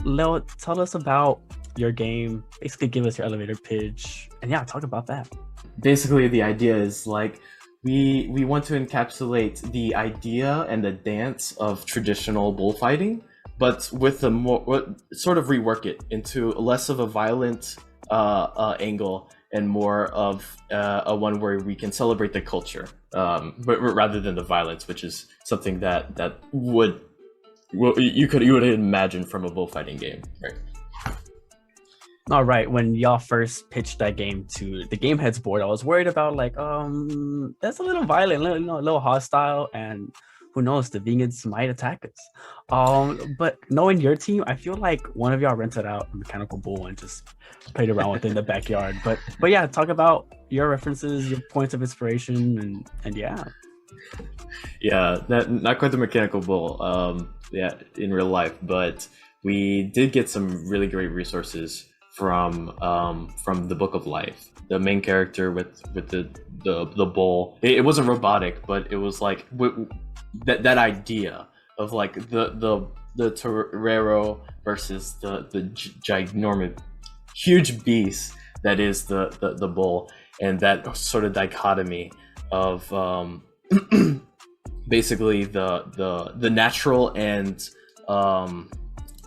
Leo, tell us about your game. Basically, give us your elevator pitch, and yeah, talk about that. Basically, the idea is like we want to encapsulate the idea and the dance of traditional bullfighting, but with a more sort of rework it into less of a violent angle and more of a one where we can celebrate the culture, but rather than the violence, which is something that would you would imagine from a bullfighting game, right? All right, when y'all first pitched that game to the Gameheads board, I was worried about like, that's a little violent, a little hostile, and who knows, the vegans might attack us. But knowing your team, I feel like one of y'all rented out a mechanical bull and just played around within the backyard. But yeah, talk about your references, your points of inspiration, and yeah. Yeah, not quite the mechanical bull, yeah, in real life, but we did get some really great resources from the Book of Life. The main character with the bull. It wasn't robotic, but it was like that idea of like the torero versus the ginormous huge beast that is the bull, and that sort of dichotomy of basically the natural and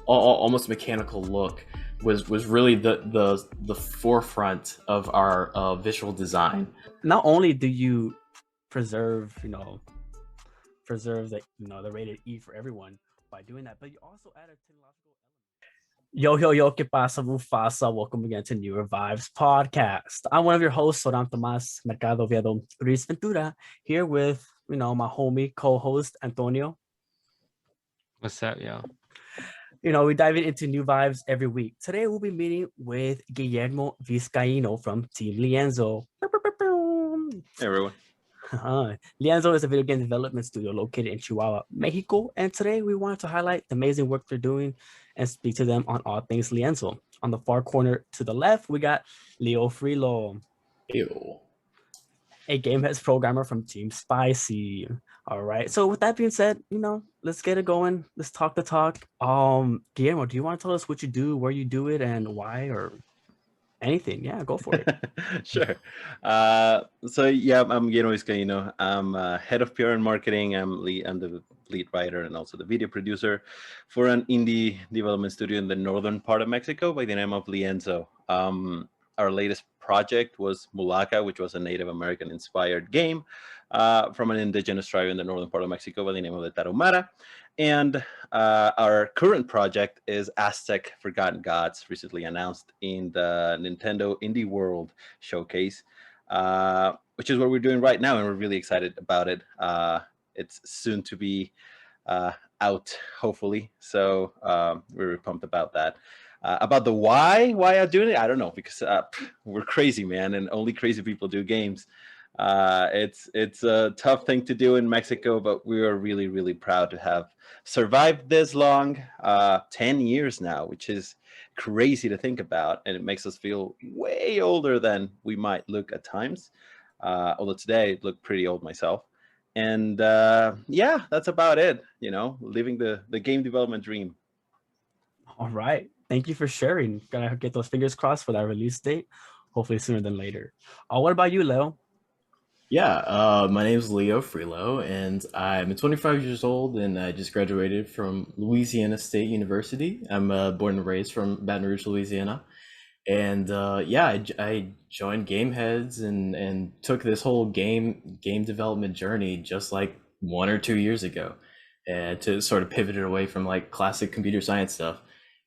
almost mechanical look was really the forefront of our visual design. Not only do you preserve, preserve the rated E for everyone by doing that, but you also add a technological element. Yo, ¿qué pasa, Mufasa? Welcome again to Newer Vibes Podcast. I'm one of your hosts, Soran Tomas Mercado Viedo Ruiz Ventura, here with, my homie co-host, Antonio. What's up, y'all? We dive into new vibes every week. Today, we'll be meeting with Guillermo Vizcaino from Team Lienzo. Hey, everyone. Lienzo is a video game development studio located in Chihuahua, Mexico. And today, we wanted to highlight the amazing work they're doing and speak to them on all things Lienzo. On the far corner to the left, we got Leo Freelo. Ew. A Gameheads programmer from Team Spicy. All right. So with that being said, let's get it going. Let's talk the talk. Guillermo, do you want to tell us what you do, where you do it, and why, or anything? Yeah, go for it. Sure. So yeah, I'm Guillermo Vizcaino. I'm head of PR and marketing. I'm the lead writer and also the video producer for an indie development studio in the northern part of Mexico by the name of Lienzo. Our latest project was Mulaka, which was a Native American inspired game from an indigenous tribe in the northern part of Mexico by the name of the Tarahumara. And our current project is Aztec Forgotten Gods, recently announced in the Nintendo Indie World Showcase, which is what we're doing right now, and we're really excited about it. It's soon to be out, hopefully, so we're really pumped about that. About the why I'm doing it, I don't know, because we're crazy, man, and only crazy people do games. It's a tough thing to do in Mexico, but we are really, really proud to have survived this long, 10 years now, which is crazy to think about, and it makes us feel way older than we might look at times. Although today I look pretty old myself. And yeah, that's about it, living the game development dream. All right. Thank you for sharing. Gotta get those fingers crossed for that release date. Hopefully sooner than later. What about you, Leo? Yeah, my name is Leo Freelo, and I'm 25 years old, and I just graduated from Louisiana State University. I'm born and raised from Baton Rouge, Louisiana. And yeah, I joined Gameheads and took this whole game development journey just like 1 or 2 years ago, and to sort of pivot it away from like classic computer science stuff.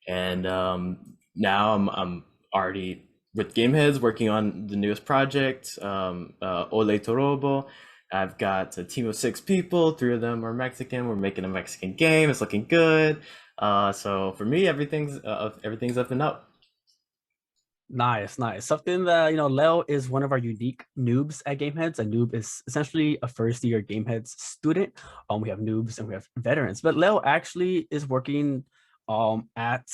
And now I'm already with Gameheads working on the newest project, Ole Torobo. I've got a team of 6 people. 3 of them are Mexican. We're making a Mexican game. It's looking good. So for me, everything's up and up. Nice. Something that, Leo is one of our unique noobs at Gameheads. A noob is essentially a first-year Gameheads student. We have noobs and we have veterans. But Leo actually is working at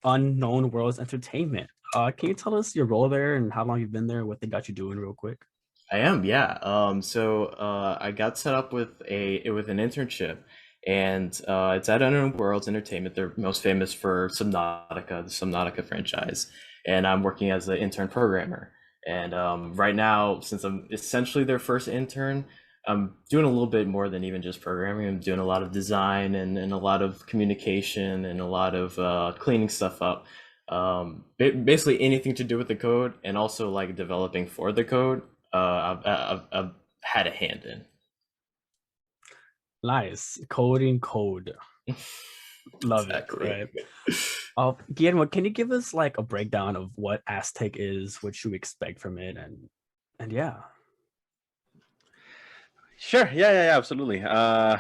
Unknown Worlds Entertainment. Can you tell us your role there and how long you've been there, what they got you doing real quick? I am, yeah. So I got set up with an internship and it's at Unknown Worlds Entertainment. They're most famous for Subnautica, the Subnautica franchise, and I'm working as an intern programmer. And right now, since I'm essentially their first intern, I'm doing a little bit more than even just programming. I'm doing a lot of design and a lot of communication and a lot of cleaning stuff up. Basically anything to do with the code, and also like developing for the code. I've had a hand in. Nice. Coding code. Love Exactly. it, right? Guillermo, can you give us like a breakdown of what Aztec is, what you expect from it, and yeah. Sure. Yeah, absolutely. I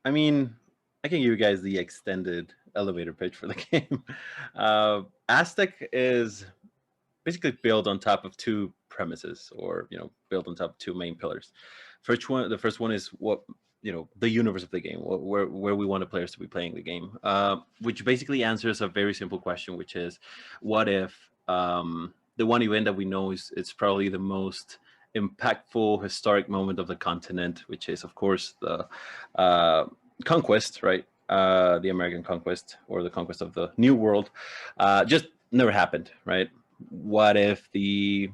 mean, I can give you guys the extended elevator pitch for the game. Aztec is basically built on top of two premises, or built on top of two main pillars. The first one is what the universe of the game, where we want the players to be playing the game, which basically answers a very simple question, which is, what if the one event that we know is it's probably the most impactful historic moment of the continent, which is of course the conquest, right? The American conquest, or the conquest of the New World, just never happened, right? What if the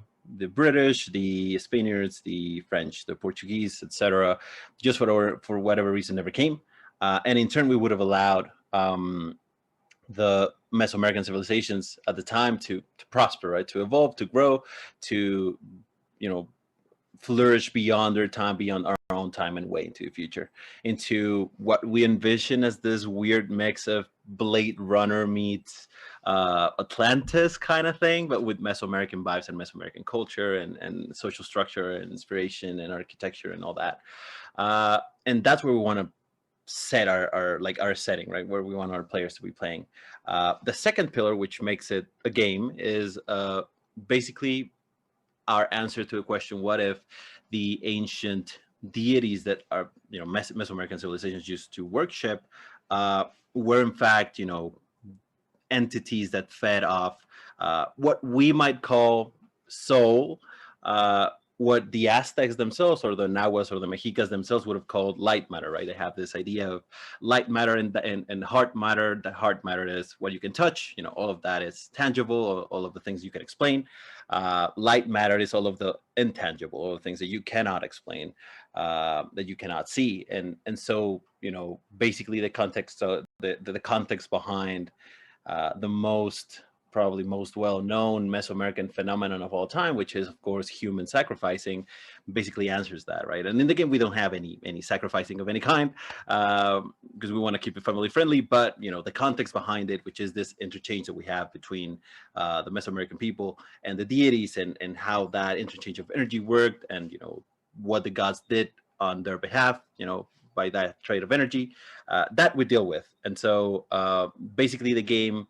British, the Spaniards, the French, the Portuguese, etc., just for whatever reason never came, and in turn we would have allowed the Mesoamerican civilizations at the time to prosper, right, to evolve, to grow, to flourish beyond their time, beyond our own time, and way into the future, into what we envision as this weird mix of Blade Runner meets Atlantis kind of thing, but with Mesoamerican vibes and Mesoamerican culture and social structure and inspiration and architecture and all that. And that's where we want to set our setting, right, where we want our players to be playing. The second pillar, which makes it a game, is basically our answer to a question: what if the ancient deities that are Mesoamerican civilizations used to worship were in fact entities that fed off what we might call soul, what the Aztecs themselves, or the Nahuas, or the Mexicas themselves would have called light matter, right? They have this idea of light matter and heart matter. That heart matter is what you can touch. All of that is tangible, all of the things you can explain. Light matter is all of the intangible, all the things that you cannot explain, that you cannot see. And so, basically the context, the context behind the probably most well-known Mesoamerican phenomenon of all time, which is of course human sacrificing, basically answers that, right? And in the game we don't have any sacrificing of any kind, because we want to keep it family friendly, but the context behind it, which is this interchange that we have between the Mesoamerican people and the deities, and how that interchange of energy worked, and what the gods did on their behalf, by that trade of energy, that we deal with. And so basically the game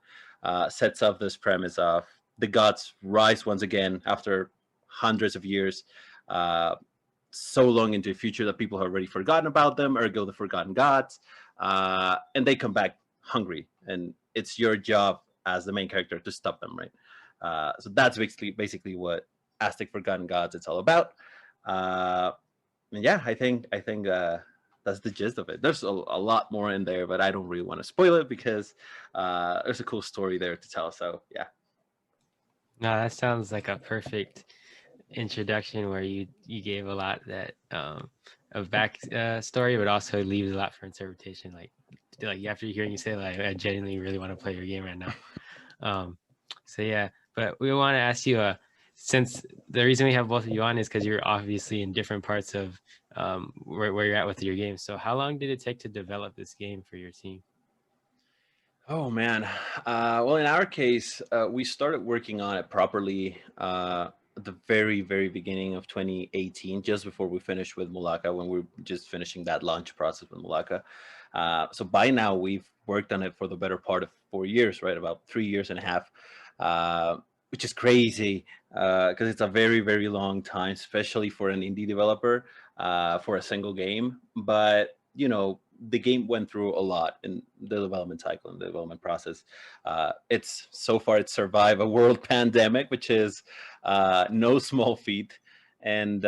sets up this premise of the gods rise once again after hundreds of years, so long into the future that people have already forgotten about them, ergo the forgotten gods, and they come back hungry, and it's your job as the main character to stop them, right? So that's basically what Aztec Forgotten Gods it's all about. And yeah, I think that's the gist of it. There's a lot more in there, but I don't really want to spoil it because there's a cool story there to tell. So yeah. No, that sounds like a perfect introduction where you gave a lot that of back story, but also leaves a lot for interpretation. Like after hearing you say, like, I genuinely really want to play your game right now. So yeah, but we want to ask you, since the reason we have both of you on is because you're obviously in different parts of where you're at with your game. So how long did it take to develop this game for your team? Oh man, well, in our case, we started working on it properly at the very beginning of 2018, just before we finished with Mulaka, when we were just finishing that launch process with Mulaka. So by now we've worked on it for the better part of 4 years, right? About 3 years and a half, which is crazy because it's a very long time, especially for an indie developer, for a single game. But the game went through a lot in the development cycle and the development process. It's survived a world pandemic, which is no small feat, and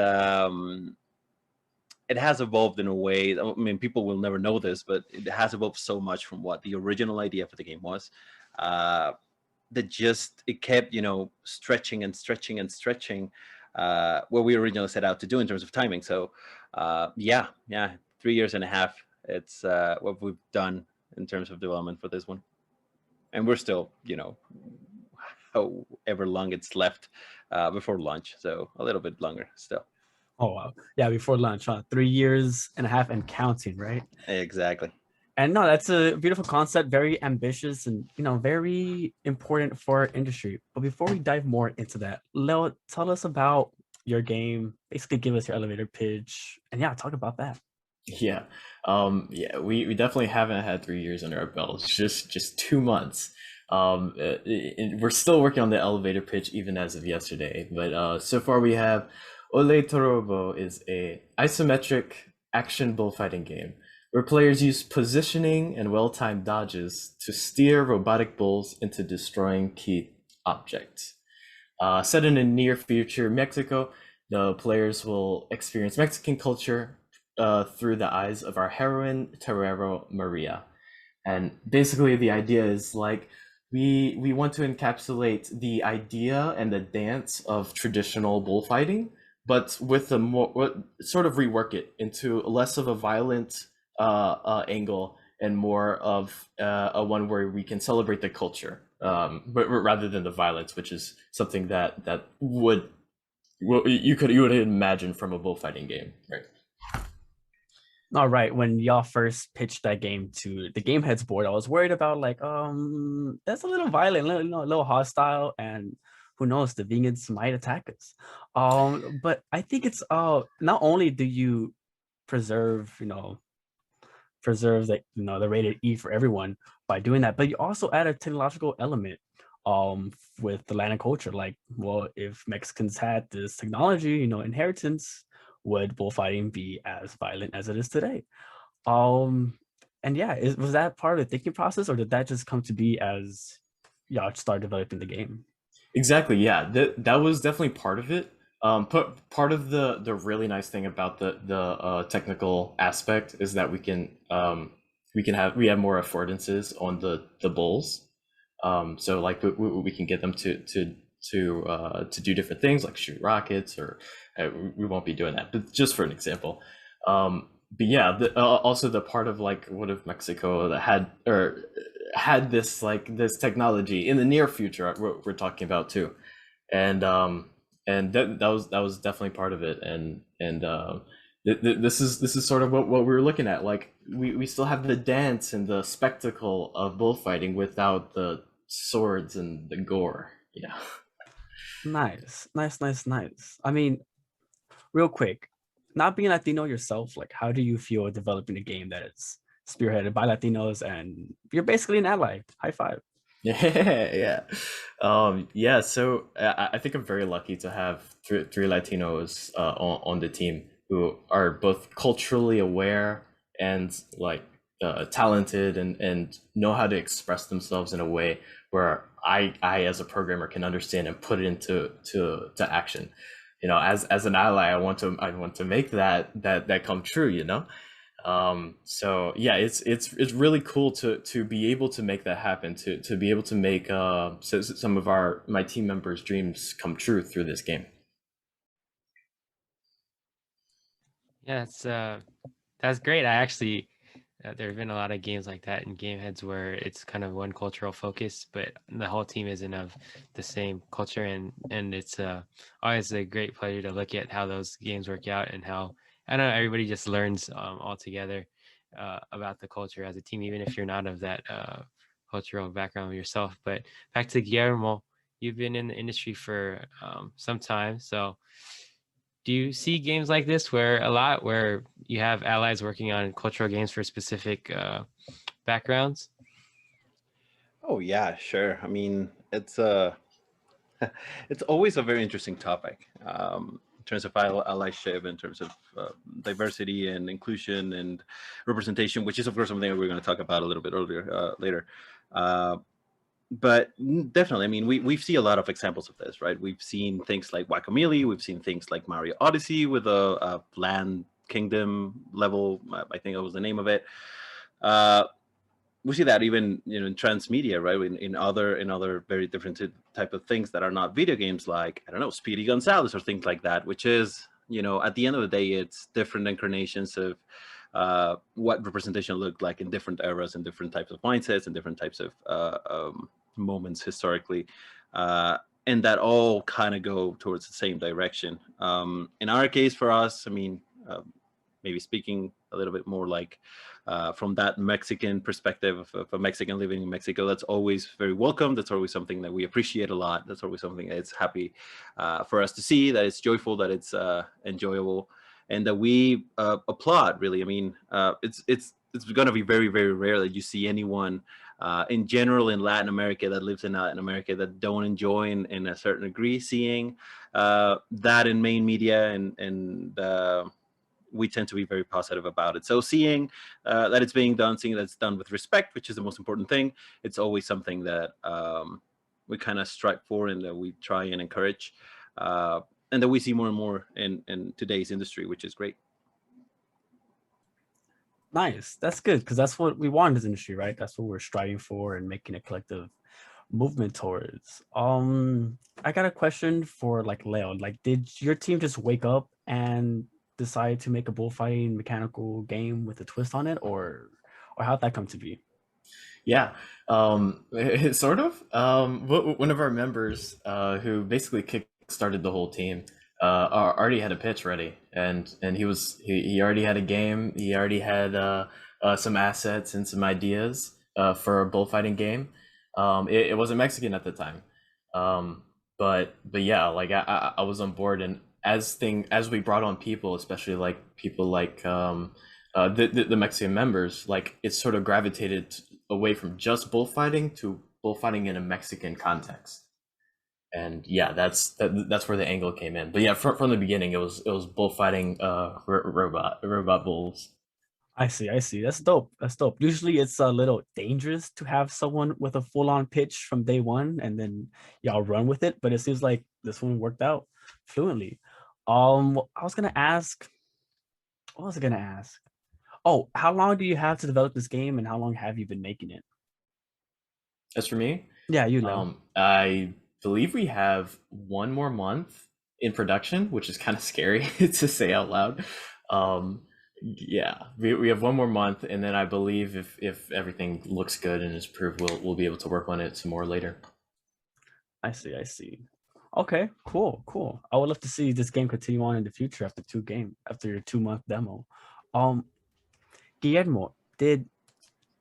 it has evolved in a way. I mean, people will never know this, but it has evolved so much from what the original idea for the game was. That just it kept, stretching and stretching and stretching what we originally set out to do in terms of timing. So yeah, 3 years and a half. It's what we've done in terms of development for this one, and we're still, however long it's left before launch. So a little bit longer still. Oh wow, yeah, before lunch, huh? 3 years and a half and counting, right? Exactly. And no, that's a beautiful concept, very ambitious and very important for our industry. But before we dive more into that, Leo, tell us about your game. Basically, give us your elevator pitch, and yeah, talk about that. Yeah. We definitely haven't had 3 years under our belts, just 2 months. We're still working on the elevator pitch even as of yesterday, but so far we have Ole Torobo is a isometric action bullfighting game where players use positioning and well-timed dodges to steer robotic bulls into destroying key objects. Set in a near future Mexico, the players will experience Mexican culture through the eyes of our heroine, Terrero Maria. And basically the idea is like we want to encapsulate the idea and the dance of traditional bullfighting, but with a more sort of rework it into less of a violent angle and more of a one where we can celebrate the culture, but rather than the violence, which is something that you would imagine from a bullfighting game, right? All right, when y'all first pitched that game to the Gameheads board, I was worried about like, that's a little violent, a little hostile, and who knows, the vegans might attack us. But I think it's not only do you preserve, the rated E for everyone by doing that, but you also add a technological element with the land and culture. Like, well, if Mexicans had this technology, inheritance, would bullfighting be as violent as it is today? And yeah, was that part of the thinking process, or did that just come to be as y'all start developing the game? Exactly. Yeah, that was definitely part of it. Part of the really nice thing about the technical aspect is that we have more affordances on the bulls. So like we can get them to do different things like shoot rockets, or we won't be doing that, but just for an example. But yeah, also the part of like, what if Mexico that had this technology in the near future we're talking about too, and that was definitely part of it, and this is sort of what we were looking at. Like we still have the dance and the spectacle of bullfighting without the swords and the gore. Yeah. Nice. I mean, real quick, not being Latino yourself, like, how do you feel developing a game that is spearheaded by Latinos and you're basically an ally? High five. Yeah. So I think I'm very lucky to have three Latinos on the team who are both culturally aware and like talented and know how to express themselves in a way where I as a programmer can understand and put it into action. As an ally, I want to make that come true. So yeah, it's really cool to be able to make that happen, to be able to make some of my team members' dreams come true through this game. Yeah, that's great. I actually there have been a lot of games like that in Gameheads where it's kind of one cultural focus, but the whole team isn't of the same culture, and it's always a great pleasure to look at how those games work out and how I know everybody just learns all together about the culture as a team, even if you're not of that cultural background yourself. But back to Guillermo, you've been in the industry for some time, so do you see games like this where you have allies working on cultural games for specific backgrounds? Oh yeah, sure. I mean, it's it's always a very interesting topic in terms of allyship, in terms of diversity and inclusion and representation, which is of course something that we're going to talk about a little bit later. But definitely, I mean, we see a lot of examples of this, right? We've seen things like Guacamelee, we've seen things like Mario Odyssey with a land Kingdom level. I think that was the name of it. We see that even in transmedia, right? In other very different type of things that are not video games, like I don't know, Speedy Gonzalez or things like that, which is at the end of the day, it's different incarnations of what representation looked like in different eras and different types of mindsets and different types of moments historically. And that all kind of go towards the same direction. In our case, for us, I mean, maybe speaking a little bit more like from that Mexican perspective of a Mexican living in Mexico, that's always very welcome. That's always something that we appreciate a lot. That's always something that's happy for us to see, that it's joyful, that it's enjoyable, and that we applaud, really. I mean, it's going to be very, very rare that you see anyone in general in Latin America that lives in Latin America that don't enjoy in a certain degree seeing that in main media, and we tend to be very positive about it. So seeing that it's being done, seeing that it's done with respect, which is the most important thing, it's always something that we kind of strive for and that we try and encourage, and that we see more and more in today's industry, which is great. Nice. That's good, because that's what we want in this industry, right? That's what we're striving for and making a collective movement towards. I got a question for like Leo. Like, did your team just wake up and decide to make a bullfighting mechanical game with a twist on it, or how'd that come to be? Yeah, sort of. One of our members, who basically kick-started the whole team, already had a pitch ready, and he already had a game. He already had some assets and some ideas for a bullfighting game. It wasn't Mexican at the time, but yeah, like I was on board, and as we brought on people, especially like people like the Mexican members, like it sort of gravitated away from just bullfighting to bullfighting in a Mexican context. And yeah, that's where the angle came in. But yeah, from the beginning, it was bullfighting robot bulls. I see. That's dope. Usually it's a little dangerous to have someone with a full-on pitch from day one and then y'all run with it, but it seems like this one worked out fluently. I was gonna ask, what was I gonna ask? Oh, how long do you have to develop this game, and how long have you been making it? As for me, Yeah, you know. I believe we have one more month in production, which is kind of scary to say out loud. Yeah, we have one more month, and then I believe if everything looks good and is approved, we'll be able to work on it some more later. I see. Okay, cool. I would love to see this game continue on in the future after your 2-month demo. Guillermo, did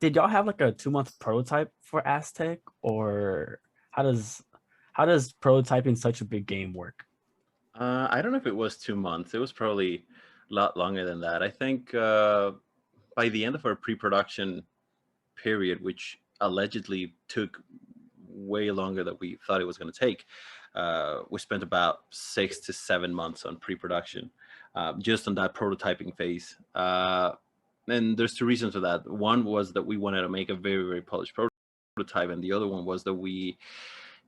y'all have like a 2-month prototype for Aztec, or how does prototyping such a big game work? I don't know if it was 2 months. It was probably a lot longer than that. I think by the end of our pre-production period, which allegedly took way longer than we thought it was going to take, we spent about 6 to 7 months on pre-production, just on that prototyping phase. And there's two reasons for that. One was that we wanted to make a very, very polished prototype, and the other one was that we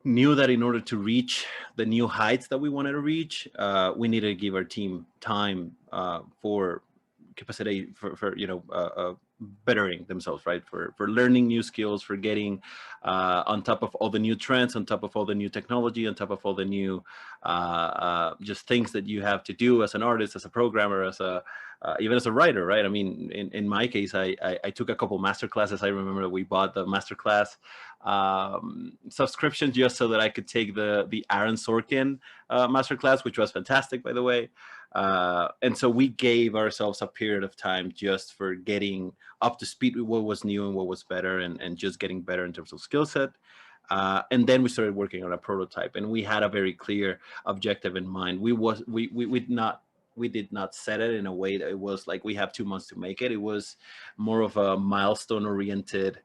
knew that in order to reach the new heights that we wanted to reach, we needed to give our team time for capacity for bettering themselves, right? For learning new skills, for getting on top of all the new trends, on top of all the new technology, on top of all the new just things that you have to do as an artist, as a programmer, as a even as a writer, right? I mean, in my case, I took a couple master classes. I remember that we bought the master class subscription just so that I could take the Aaron Sorkin master class, which was fantastic, by the way. And so we gave ourselves a period of time just for getting up to speed with what was new and what was better, and just getting better in terms of skill set. And then we started working on a prototype, and we had a very clear objective in mind. We did not set it in a way that it was like we have 2 months to make it. It was more of a milestone oriented.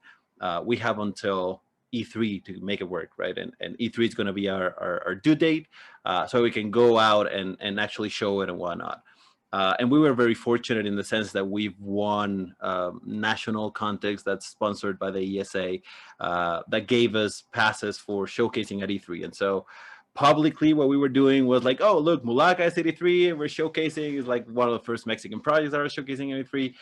We have until E3 to make it work, right? And E3 is going to be our due date, so we can go out and actually show it and whatnot. And we were very fortunate in the sense that we've won national contests that's sponsored by the ESA that gave us passes for showcasing at E3. And so publicly what we were doing was like, oh, look, Mulaka is 83, and we're showcasing, is like one of the first Mexican projects that are showcasing 83.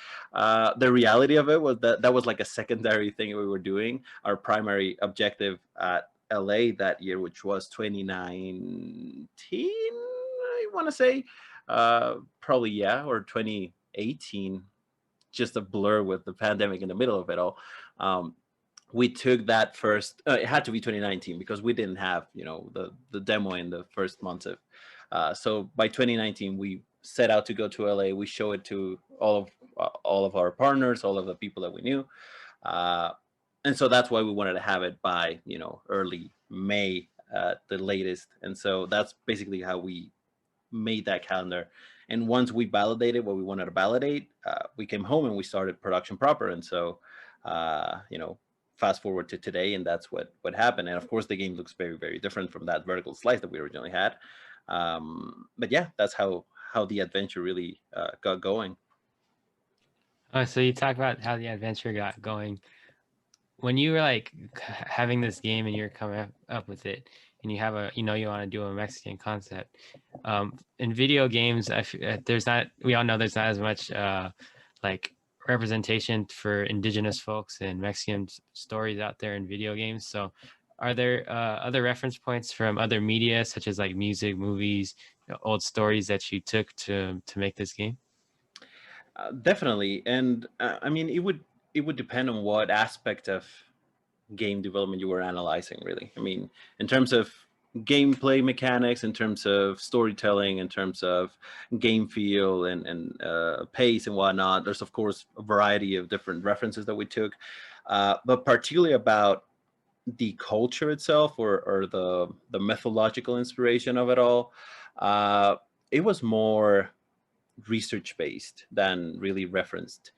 The reality of it was that was like a secondary thing we were doing. Our primary objective at LA that year, which was 2019, I want to say, probably, yeah, or 2018, just a blur with the pandemic in the middle of it all. We took that first, it had to be 2019 because we didn't have, the demo in the first months of, so by 2019, we set out to go to LA. We show it to all of our partners, all of the people that we knew. And so that's why we wanted to have it by, early May at the latest. And so that's basically how we made that calendar. And once we validated what we wanted to validate, we came home and we started production proper. And so, fast forward to today, and that's what happened. And of course, the game looks very, very different from that vertical slice that we originally had. But yeah, that's how the adventure really got going. So you talk about how the adventure got going. When you were like having this game and you're coming up with it, and you have you want to do a Mexican concept, in video games, we all know there's not as much like representation for indigenous folks and Mexican stories out there in video games. So are there other reference points from other media, such as like music, movies, old stories that you took to make this game? Definitely. And I mean, it would depend on what aspect of game development you were analyzing, really. I mean, in terms of gameplay mechanics, in terms of storytelling, in terms of game feel and pace and whatnot, there's of course a variety of different references that we took, but particularly about the culture itself, or the methodological inspiration of it all, it was more research based than really referenced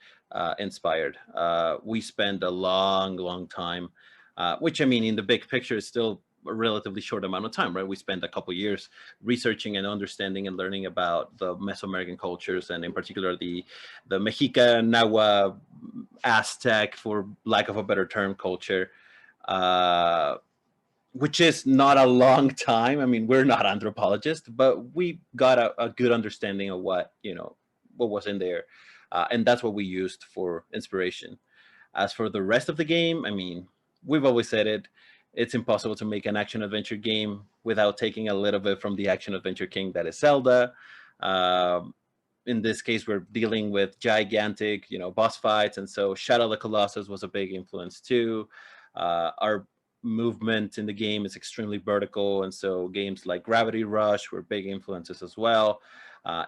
inspired. We spent a long time, which I mean, in the big picture is still a relatively short amount of time, right? We spent a couple years researching and understanding and learning about the Mesoamerican cultures, and in particular the Mexica, Nahua, Aztec, for lack of a better term, culture, which is not a long time. I mean, we're not anthropologists, but we got a good understanding of what was in there, and that's what we used for inspiration. As for the rest of the game, I mean, we've always said it's impossible to make an action adventure game without taking a little bit from the action adventure king that is Zelda. In this case, we're dealing with gigantic, boss fights, and so Shadow of the Colossus was a big influence too. Our movement in the game is extremely vertical, and so games like Gravity Rush were big influences as well.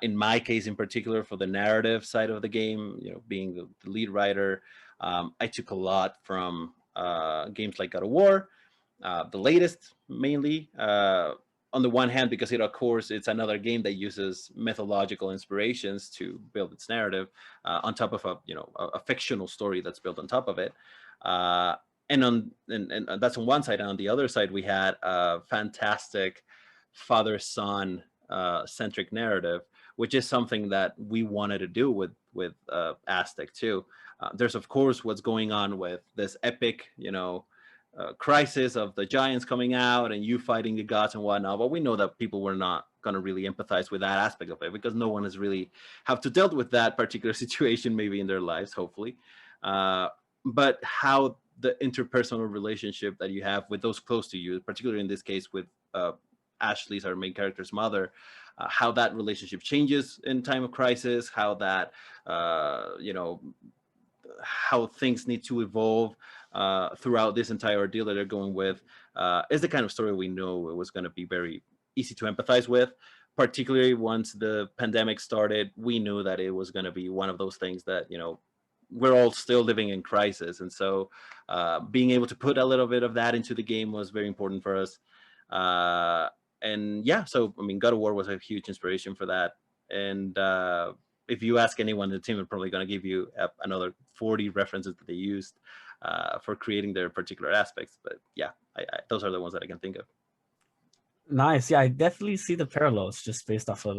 In my case, in particular, for the narrative side of the game, being the lead writer, I took a lot from games like God of War, the latest mainly. On the one hand, because of course it's another game that uses methodological inspirations to build its narrative, on top of a fictional story that's built on top of it. And that's on one side. And on the other side, we had a fantastic father-son centric narrative, which is something that we wanted to do with Aztec too. There's of course what's going on with this epic, crisis of the giants coming out and you fighting the gods and whatnot. But we know that people were not going to really empathize with that aspect of it, because no one has really have to dealt with that particular situation maybe in their lives, hopefully. But how the interpersonal relationship that you have with those close to you, particularly in this case with Ashley's, our main character's mother, how that relationship changes in time of crisis, how that, how things need to evolve throughout this entire ordeal that they're going with, is the kind of story we know it was going to be very easy to empathize with. Particularly once the pandemic started, we knew that it was going to be one of those things that, we're all still living in crisis. And so being able to put a little bit of that into the game was very important for us. And yeah, so, I mean, God of War was a huge inspiration for that. And if you ask anyone in the team, they're probably going to give you another 40 references that they used for creating their particular aspects. But yeah, those are the ones that I can think of. Nice. Yeah, I definitely see the parallels just based off of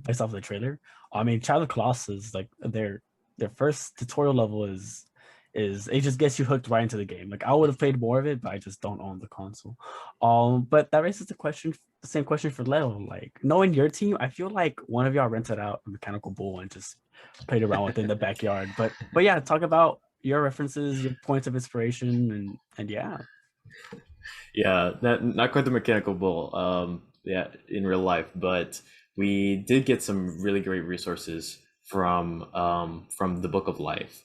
the trailer. I mean, Child of Colossus, like their first tutorial level is it just gets you hooked right into the game. Like I would have played more of it, but I just don't own the console. But that raises the question the same question for Leo. Like, knowing your team, I feel like one of y'all rented out a mechanical bull and just played around with it in the backyard. But yeah, talk about your references, your points of inspiration, and yeah. Yeah, not quite the mechanical bull, yeah, in real life, but we did get some really great resources from the Book of Life.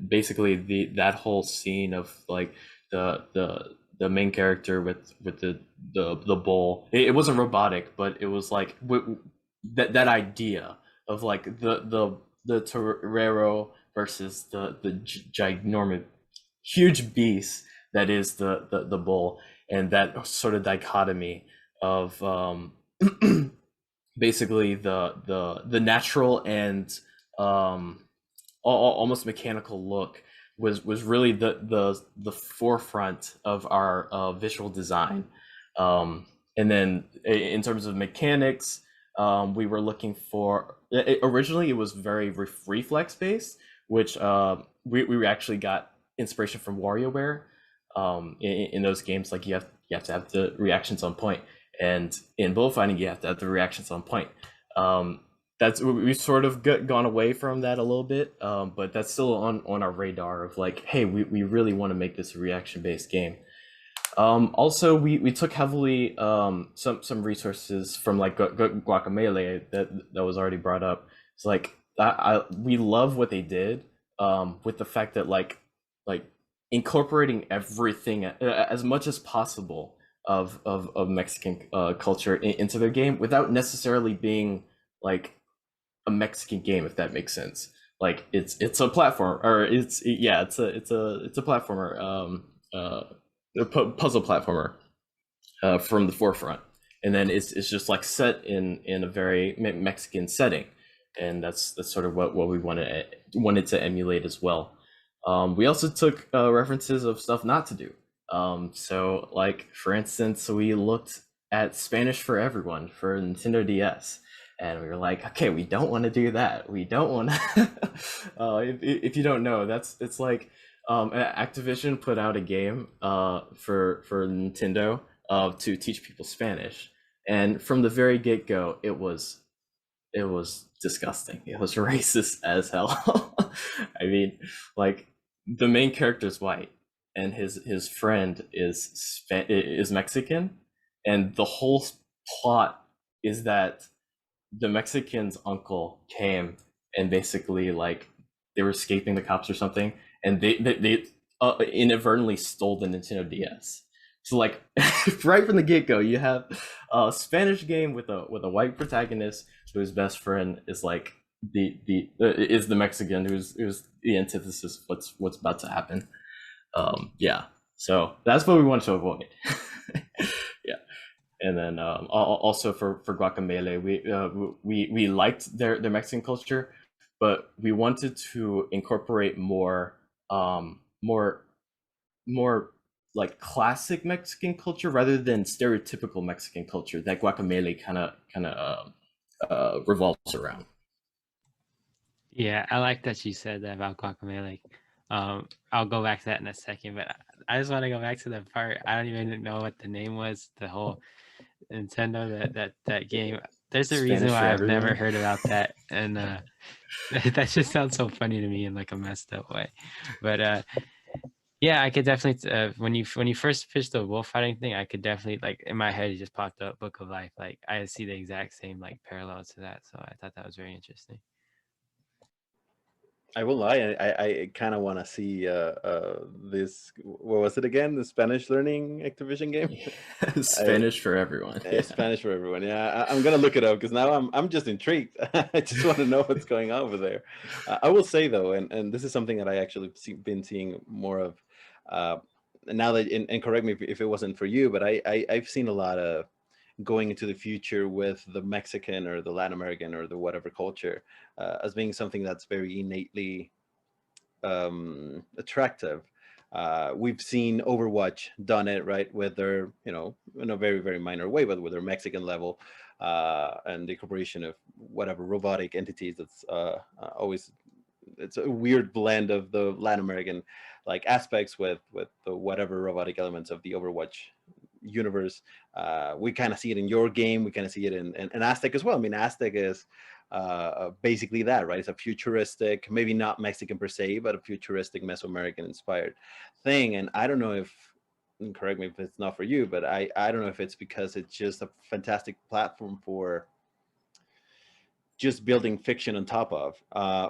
Basically that whole scene of like the main character with the bull. It wasn't robotic, but it was like that idea of like the torero versus the ginormous huge beast that is the bull, and that sort of dichotomy of basically the natural and almost mechanical look was really the forefront of our visual design. And then in terms of mechanics, we were looking for originally it was very reflex based, which we actually got inspiration from WarioWare. In those games, like you have to have the reactions on point, and in bullfighting you have to have the reactions on point. That's we've sort of gone away from that a little bit, but that's still on our radar of like, hey, we really want to make this a reaction based game. Also, we took heavily some resources from like Guacamelee that was already brought up. It's like we love what they did with the fact that like incorporating everything as much as possible of Mexican culture into their game without necessarily being like a Mexican game, if that makes sense. Like it's a platform, or it's a platformer, a puzzle platformer from the forefront, and then it's just like set in a very Mexican setting, and that's sort of what we wanted to emulate as well. We also took references of stuff not to do. So like for instance, we looked at Spanish for Everyone for Nintendo DS, and we were like, okay, we don't want to do that. We don't want to. If you don't know, it's like Activision put out a game for Nintendo to teach people Spanish, and from the very get-go, it was disgusting. It was racist as hell. I mean, like the main character is white, and his friend is Mexican, and the whole plot is that the Mexican's uncle came and basically like they were escaping the cops or something, and they inadvertently stole the Nintendo DS. So like right from the get-go, you have a Spanish game with a white protagonist whose best friend is like is the Mexican who's the antithesis of what's about to happen. Yeah, so that's what we want to avoid. Yeah. And then also for Guacamelee, we liked their Mexican culture, but we wanted to incorporate more like classic Mexican culture rather than stereotypical Mexican culture that Guacamelee kind of revolves around. Yeah, I like that you said that about Guacamelee. I'll go back to that in a second, but I just want to go back to the part. I don't even know what the name was. The whole Nintendo that game. There's a reason why I've never heard about that, and that just sounds so funny to me in like a messed up way. But yeah, I could definitely when you first pitched the bullfighting thing, I could definitely like in my head it just popped up Book of Life. Like I see the exact same like parallel to that, so I thought that was very interesting. I will lie. I kind of want to see this. What was it again? The Spanish learning Activision game. Spanish for Everyone. Yeah. Spanish for Everyone. Yeah, I'm gonna look it up because now I'm just intrigued. I just want to know what's going on over there. I will say though, and this is something that I actually been seeing more of. Now that and correct me if it wasn't for you, but I've seen a lot of going into the future with the Mexican or the Latin American or the whatever culture as being something that's very innately attractive. We've seen Overwatch done it right with their, in a very, very minor way, but with their Mexican level and the incorporation of whatever robotic entities. That's always, it's a weird blend of the Latin American like aspects with the whatever robotic elements of the Overwatch universe. We kind of see it in your game. We kind of see it in Aztec as well. I mean, Aztec is basically that, right? It's a futuristic, maybe not Mexican per se, but a futuristic Mesoamerican inspired thing. And I don't know if, and correct me if it's not for you, but I don't know if it's because it's just a fantastic platform for just building fiction on top of,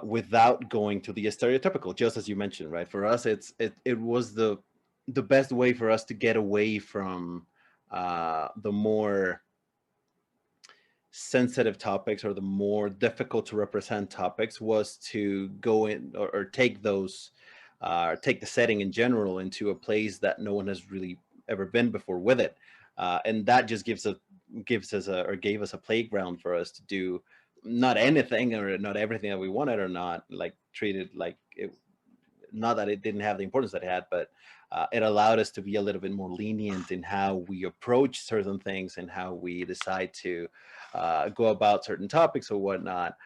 without going to the stereotypical, just as you mentioned, right? For us, it was the best way for us to get away from the more sensitive topics or the more difficult to represent topics, was to go in or take those, take the setting in general into a place that no one has really ever been before with it, and that just gave us a playground for us to do not anything or not everything that we wanted, or not like treated like it, not that it didn't have the importance that it had, but it allowed us to be a little bit more lenient in how we approach certain things and how we decide to go about certain topics or whatnot,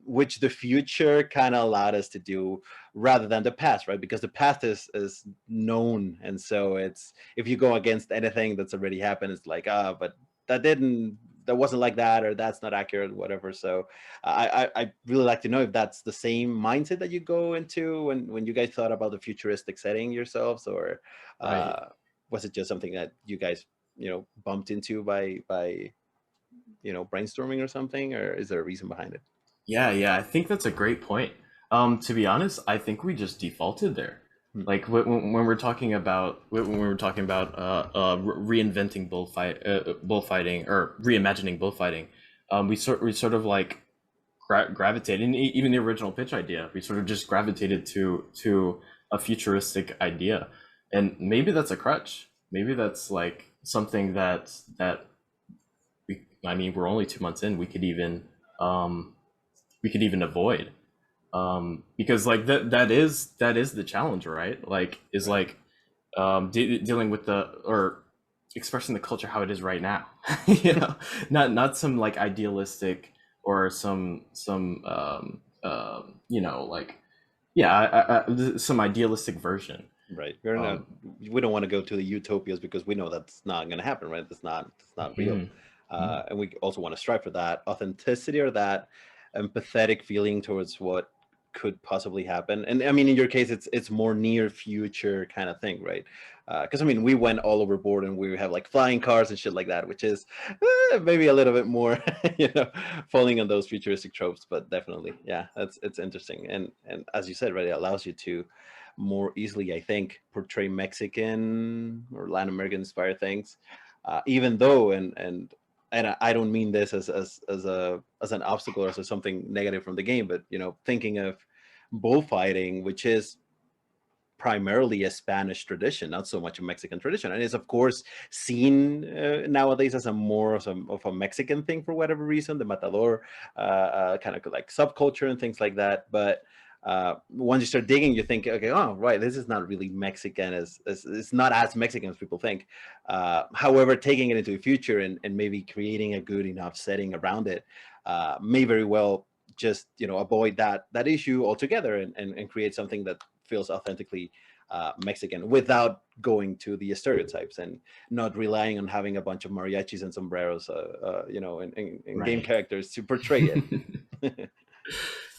which the future kind of allowed us to do rather than the past, right? Because the past is known, and so it's, if you go against anything that's already happened, it's like, but that wasn't like that, or that's not accurate, whatever. So I really like to know if that's the same mindset that you go into when you guys thought about the futuristic setting yourselves, or was it just something that you guys bumped into by brainstorming or something, or is there a reason behind it? Yeah, I think that's a great point. To be honest, I think we just defaulted there. Like when we're talking about reinventing bullfighting or reimagining bullfighting, we sort of like gravitated, and even the original pitch idea, we sort of just gravitated to a futuristic idea, and maybe that's a crutch. Maybe that's like something that we're only 2 months in. We could even avoid, because like that is the challenge, right? Like is Right. like dealing with or expressing the culture how it is right now. Not some like idealistic or some like some idealistic version. Right. We don't want to go to the utopias because we know that's not going to happen, right? That's not real. And we also want to strive for that authenticity, or that empathetic feeling towards what could possibly happen. And I mean, in your case, it's more near future kind of thing, right? Because I mean, we went all overboard and we have like flying cars and shit like that, which is maybe a little bit more, falling on those futuristic tropes. But definitely, yeah, it's interesting. And as you said, right, it allows you to more easily, I think, portray Mexican or Latin American inspired things, even though and I don't mean this as an obstacle or as something negative from the game, but thinking of bullfighting, which is primarily a Spanish tradition, not so much a Mexican tradition, and it's of course seen nowadays as a more of a Mexican thing for whatever reason, the matador kind of like subculture and things like that. But once you start digging, you think, okay, oh right, this is not really Mexican, as it's not as Mexican as people think. However, taking it into the future and maybe creating a good enough setting around it may very well just avoid that issue altogether, and create something that feels authentically Mexican without going to the stereotypes, and not relying on having a bunch of mariachis and sombreros, and Right. game characters to portray it.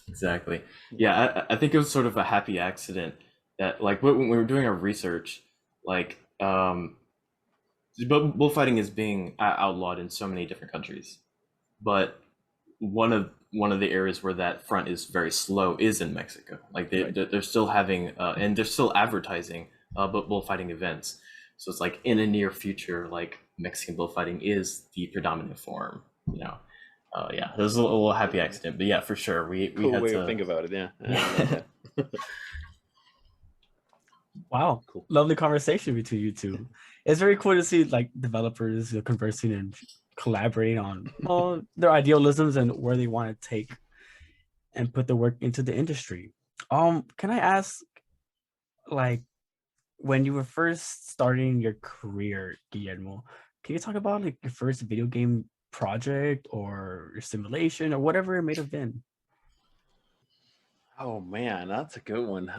Exactly. Yeah, I think it was sort of a happy accident that, like, when we were doing our research, like, bullfighting is being outlawed in so many different countries, but one of the areas where that front is very slow is in Mexico. Like they're still having and they're still advertising bullfighting events. So it's like in a near future, like Mexican bullfighting is the predominant form. Yeah, it was a little happy accident, but yeah, for sure we Cool had way to to think about it. Yeah. Wow, Cool. lovely conversation between you two. It's very cool to see like developers conversing and collaborating on their idealisms and where they want to take and put the work into the industry. Can I ask, like, when you were first starting your career, Guillermo, can you talk about like your first video game project or your simulation or whatever it may have been? Oh man, that's a good one.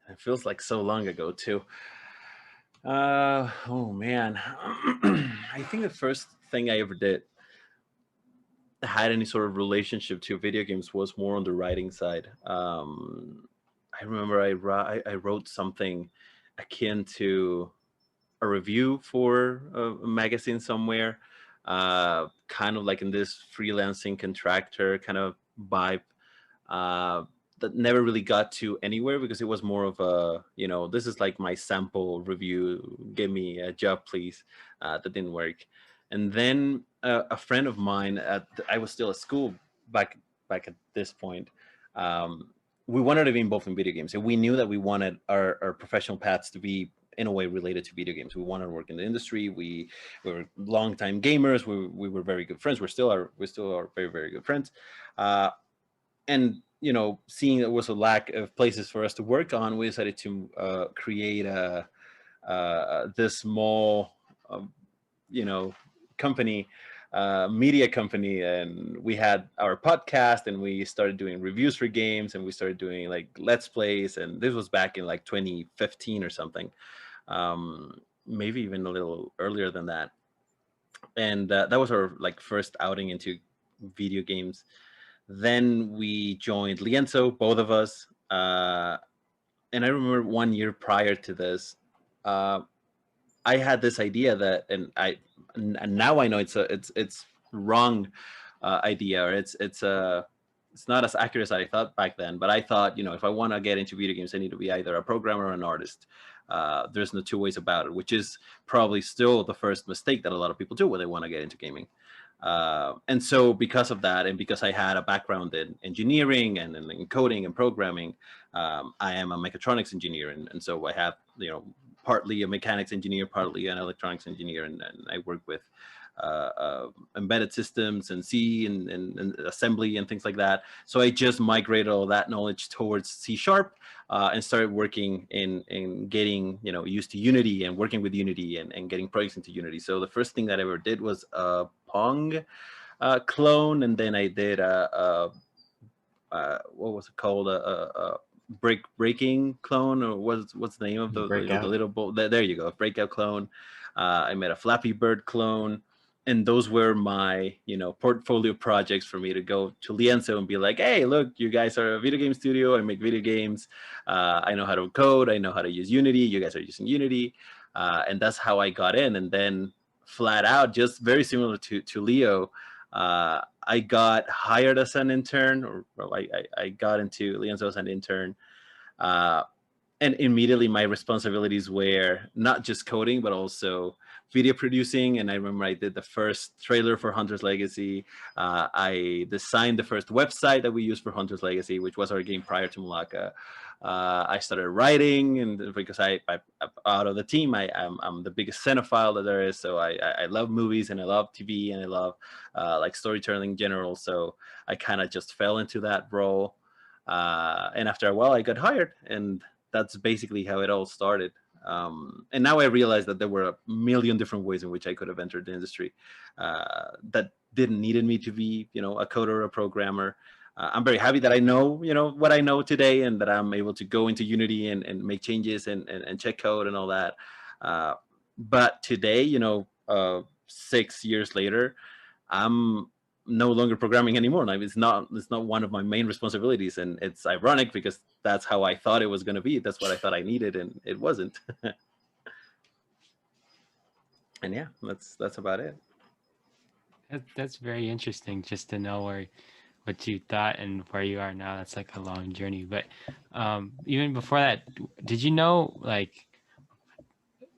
It feels like so long ago too. Oh man, I think the first thing I ever did had any sort of relationship to video games was more on the writing side. I remember I wrote something akin to a review for a magazine somewhere, kind of like in this freelancing contractor kind of vibe. Uh, that never really got to anywhere because it was more of a, this is like my sample review, give me a job please. That didn't work. And then a friend of mine, I was still at school back at this point. um, we wanted to be involved in video games, and we knew that we wanted our professional paths to be in a way related to video games. We wanted to work in the industry. We were longtime gamers. We were very good friends. We still are very, very good friends. And seeing there was a lack of places for us to work on, we decided to create this small you know company, media company. And we had our podcast, and we started doing reviews for games, and we started doing like let's plays. And this was back in like 2015 or something, maybe even a little earlier than that. And that was our like first outing into video games. Then we joined Lienzo, both of us. And I remember 1 year prior to this, uh, I had this idea that, and now I know it's wrong idea, or it's not as accurate as I thought back then. But I thought, if I want to get into video games, I need to be either a programmer or an artist. There's no two ways about it, which is probably still the first mistake that a lot of people do when they want to get into gaming. And so because of that, and because I had a background in engineering and in coding and programming, I am a mechatronics engineer. And so I have, partly a mechanics engineer, partly an electronics engineer. And I work with embedded systems and C and assembly and things like that. So I just migrated all that knowledge towards C#, and started working in getting used to Unity and working with Unity and getting projects into Unity. So the first thing that I ever did was a Pong clone, and then I did what was it called, a breaking clone, or what's the name of the little ball? There you go, a breakout clone. I made a Flappy Bird clone. And those were my, portfolio projects for me to go to Lienzo and be like, hey, look, you guys are a video game studio. I make video games. I know how to code. I know how to use Unity. You guys are using Unity. And that's how I got in. And then flat out, just very similar to Leo, I got hired as an intern, or I got into Lienzo as an intern. And immediately my responsibilities were not just coding, but also video producing. And I remember I did the first trailer for Hunter's Legacy. I designed the first website that we used for Hunter's Legacy, which was our game prior to Malacca. I started writing, and because I out of the team, I'm the biggest cinephile that there is. So I love movies, and I love TV, and I love like storytelling in general. So I kind of just fell into that role. And after a while, I got hired, and that's basically how it all started. And now I realize that there were a million different ways in which I could have entered the industry that didn't needed me to be, a coder or a programmer. I'm very happy that I know, what I know today, and that I'm able to go into Unity and make changes and check code and all that. But today, 6 years later, I'm no longer programming anymore. Like, it's not one of my main responsibilities, and it's ironic because that's how I thought it was going to be. That's what I thought I needed, and it wasn't. And yeah, that's about it. That's very interesting, just to know what you thought and where you are now. That's like a long journey. But even before that, did you know, like,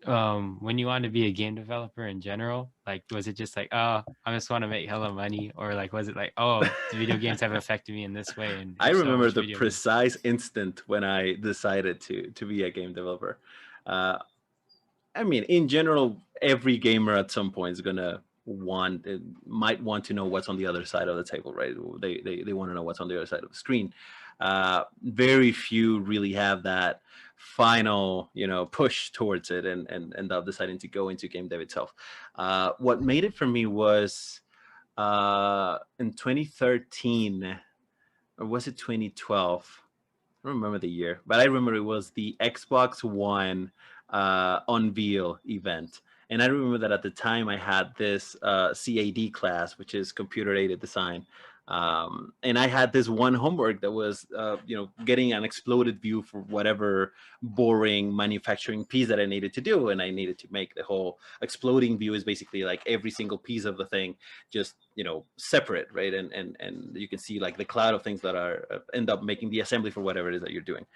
when you wanted to be a game developer in general, like, was it just like, oh, I just want to make hella money, or like, was it like, oh, the video games have affected me in this way? And I remember the precise instant when I decided to be a game developer. I mean, in general, every gamer at some point is gonna might want to know what's on the other side of the table, right? They want to know what's on the other side of the screen. Very few really have that final, push towards it and end up deciding to go into game dev itself. What made it for me was in 2013, or was it 2012? I don't remember the year, but I remember it was the Xbox One Unveil event. And I remember that at the time I had this CAD class, which is computer aided design. And I had this one homework that was, getting an exploded view for whatever boring manufacturing piece that I needed to do. And I needed to make the whole exploding view is basically like every single piece of the thing, just, separate, right? And you can see like the cloud of things that are end up making the assembly for whatever it is that you're doing.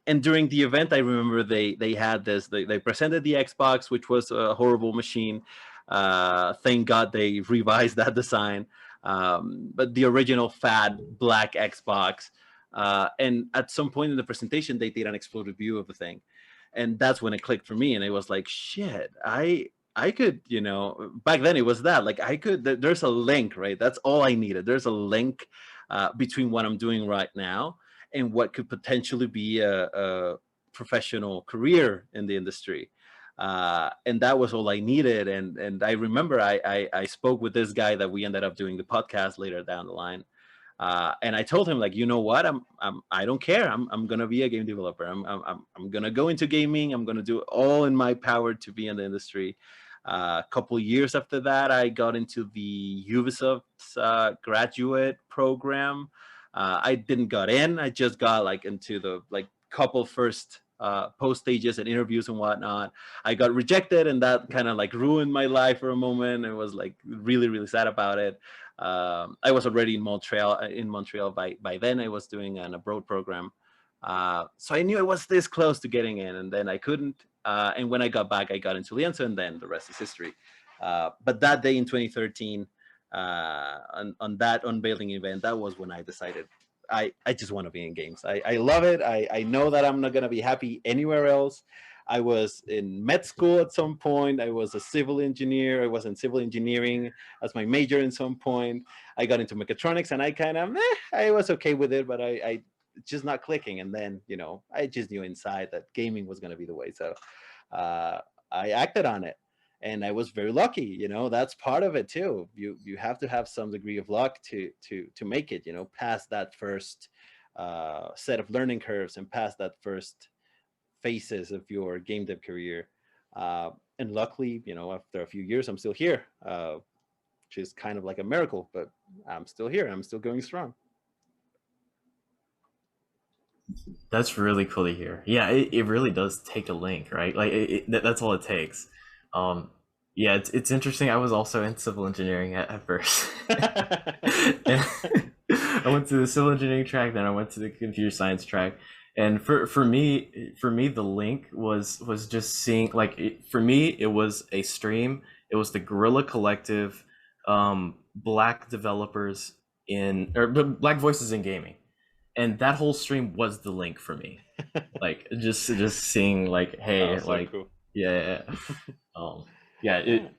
And during the event, I remember they had this. They presented the Xbox, which was a horrible machine. Thank God they revised that design. But the original fat black Xbox. And at some point in the presentation, they did an exploded view of the thing, and that's when it clicked for me. And it was like, shit, I could, back then it was that like I could. There's a link, right? That's all I needed. There's a link between what I'm doing right now and what could potentially be a professional career in the industry. And that was all I needed. And I remember I spoke with this guy that we ended up doing the podcast later down the line. And I told him, like, you know what, I don't care. I'm gonna be a game developer. I'm gonna go into gaming. I'm gonna do all in my power to be in the industry. A couple years after that, I got into the Ubisoft's graduate program. I didn't got in. I just got like into the like couple first post stages and interviews and whatnot. I got rejected, and that kind of like ruined my life for a moment. I was like really, really sad about it. I was already in Montreal by then. I was doing an abroad program. So I knew I was this close to getting in, and then I couldn't. And when I got back, I got into Lienzo, and then the rest is history. But that day in 2013, on that unveiling event, that was when I decided I just want to be in games. I love it. I know that I'm not going to be happy anywhere else. I was in med school at some point. I was a civil engineer. I was in civil engineering as my major in some point. I got into mechatronics, and I kind of, I was okay with it, but I just not clicking. And then, I just knew inside that gaming was going to be the way. So I acted on it. And I was very lucky. That's part of it too. You have to have some degree of luck to make it. Past that first set of learning curves and past that first phases of your game dev career. And luckily, after a few years, I'm still here, which is kind of like a miracle. But I'm still here. I'm still going strong. That's really cool to hear. Yeah, it really does take a link, right? Like that's all it takes. Yeah, it's interesting. I was also in civil engineering at first. And I went to the civil engineering track, then I went to the computer science track. And for me, the link was just seeing for me it was a stream. It was the Guerrilla Collective, black developers black voices in gaming. And that whole stream was the link for me. Like just seeing like, hey, so like cool. yeah. Yeah,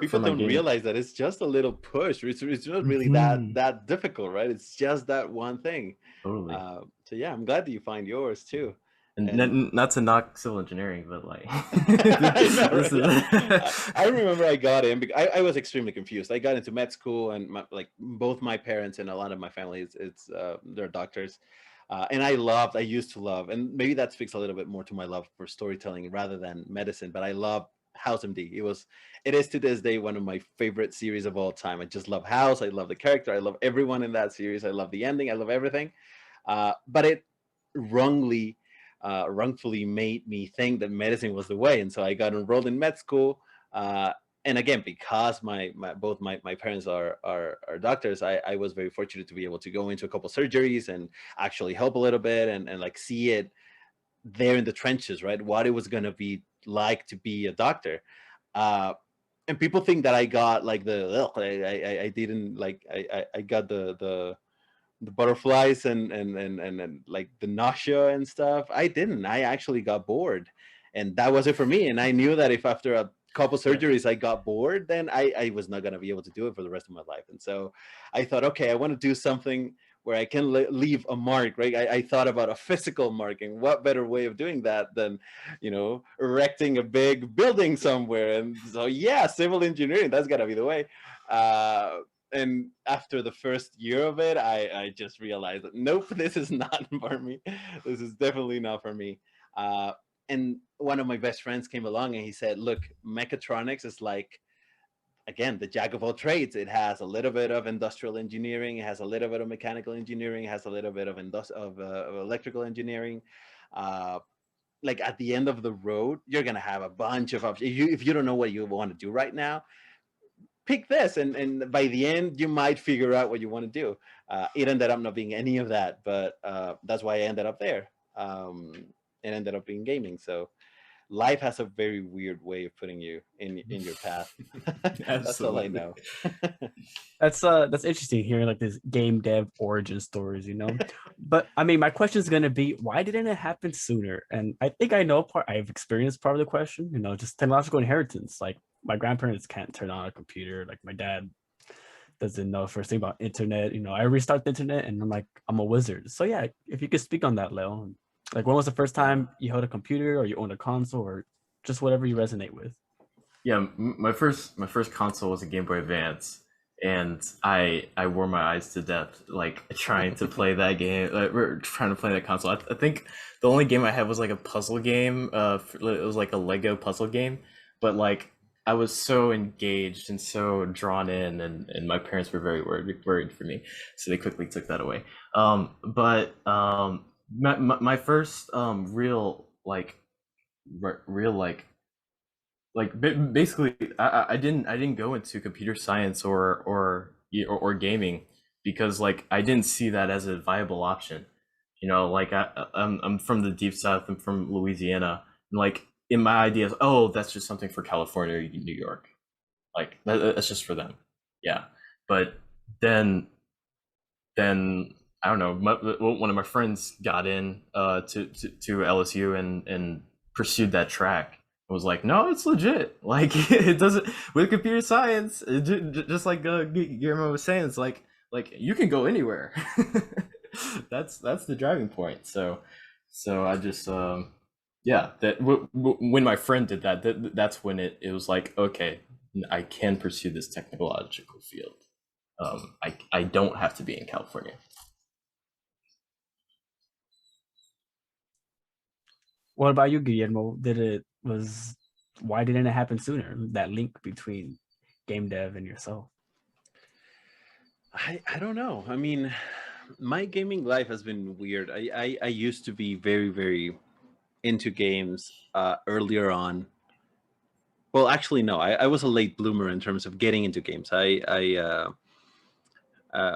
People don't realize that it's just a little push. It's not really that difficult, right? It's just that one thing. Totally. So yeah, I'm glad that you find yours too. And not to knock civil engineering, but like I remember I got in because I was extremely confused. I got into med school, and both my parents and a lot of my family they're doctors. And I used to love, and maybe that speaks a little bit more to my love for storytelling rather than medicine, but I love House MD. It is to this day one of my favorite series of all time. I just love House. I love the character. I love everyone in that series. I love the ending. I love everything. But it wrongfully made me think that medicine was the way, and so I got enrolled in med school. And again, because both my parents are doctors, I was very fortunate to be able to go into a couple surgeries and actually help a little bit and like see it there in the trenches, right? What it was going to be like to be a doctor. And people think that I got like I didn't like I got the butterflies and like the nausea and stuff. I didn't. I actually got bored, and that was it for me. And I knew that if after a couple surgeries I got bored, then I was not going to be able to do it for the rest of my life. And so I thought, okay, I want to do something where I can leave a mark, right? I thought about a physical mark, and what better way of doing that than, erecting a big building somewhere. And so, yeah, civil engineering, that's got to be the way. And after the first year of it, I just realized that, nope, this is not for me. This is definitely not for me. And one of my best friends came along and he said, look, mechatronics is like, again, the jack of all trades. It has a little bit of industrial engineering, it has a little bit of mechanical engineering, it has a little bit of of electrical engineering. Like at the end of the road, you're gonna have a bunch of options. If you don't know what you want to do right now, pick this, and by the end, you might figure out what you want to do. It ended up not being any of that, but that's why I ended up there. It ended up being gaming. So life has a very weird way of putting you in your path. That's all I know. That's interesting hearing like this game dev origin stories, you know. But I mean, my question is gonna be, why didn't it happen sooner? And I think I know part. I've experienced part of the question, you know, just technological inheritance. Like my grandparents can't turn on a computer. Like my dad doesn't know the first thing about internet. You know, I restart the internet and I'm like, I'm a wizard. So yeah, if you could speak on that, Leo. Like, when was the first time you held a computer or you owned a console or just whatever you resonate with? Yeah, my first console was a Game Boy Advance, and I wore my eyes to death like trying to play that game. We're trying to play that console. I think the only game I had was like a puzzle game. It was like a Lego puzzle game, but like I was so engaged and so drawn in, and my parents were very worried for me, so they quickly took that away. But my first real basically I didn't go into computer science or gaming because like I didn't see that as a viable option. You know, like I'm from the deep south. I'm from Louisiana, and like in my ideas, oh, that's just something for California or New York. Like that's just for them. Yeah, but then then I don't know. One of my friends got in to LSU and pursued that track. I was like, no, it's legit. Like it doesn't with computer science. Just like Guillermo was saying, it's like you can go anywhere. That's the driving point. So I just yeah. That when my friend did that, that's when it was like, okay, I can pursue this technological field. I don't have to be in California. What about you, Guillermo? Why didn't it happen sooner? That link between game dev and yourself. I don't know. I mean, my gaming life has been weird. I used to be very, very into games earlier on. Well, actually, no. I was a late bloomer in terms of getting into games.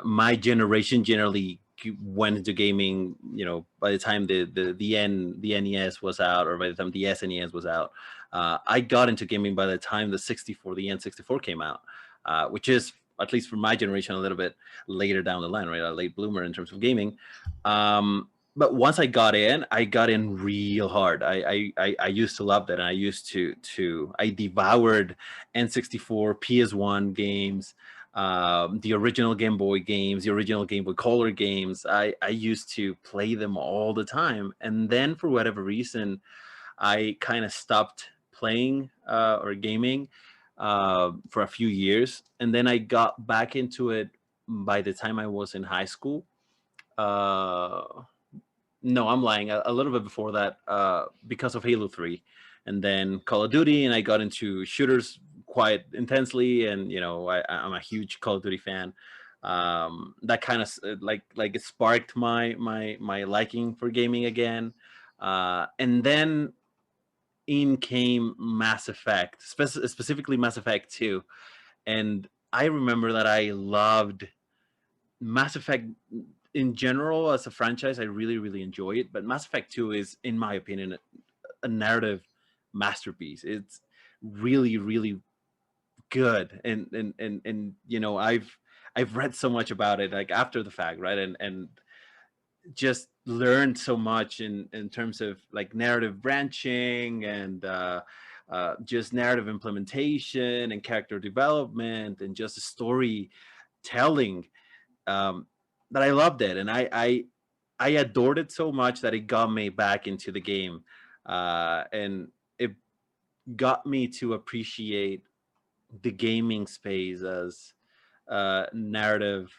My generation generally went into gaming. You know, by the time the NES was out, or by the time the SNES was out, I got into gaming by the time the N64 came out, which is, at least for my generation, a little bit later down the line, right? A late bloomer in terms of gaming. But once I got in real hard. I used to love that, and I used to I devoured N64, PS1 games, the original Game Boy games, the original Game Boy Color games. I used to play them all the time, and then for whatever reason, I kind of stopped playing or gaming for a few years, and then I got back into it by the time I was in high school. Uh, no, I'm lying. A little bit before that, because of Halo 3, and then Call of Duty, and I got into shooters quite intensely. And I'm a huge Call of Duty fan. That kind of like it sparked my liking for gaming again. And then in came Mass Effect, specifically Mass Effect 2, and I remember that I loved Mass Effect in general as a franchise. I really, really enjoy it, but Mass Effect 2 is, in my opinion, a narrative masterpiece. It's really, really good, and I've read so much about it, like after the fact, right? And just learned so much in terms of like narrative branching and just narrative implementation and character development and just storytelling, um, that I loved it, and I adored it so much that it got me back into the game, and it got me to appreciate the gaming space as a narrative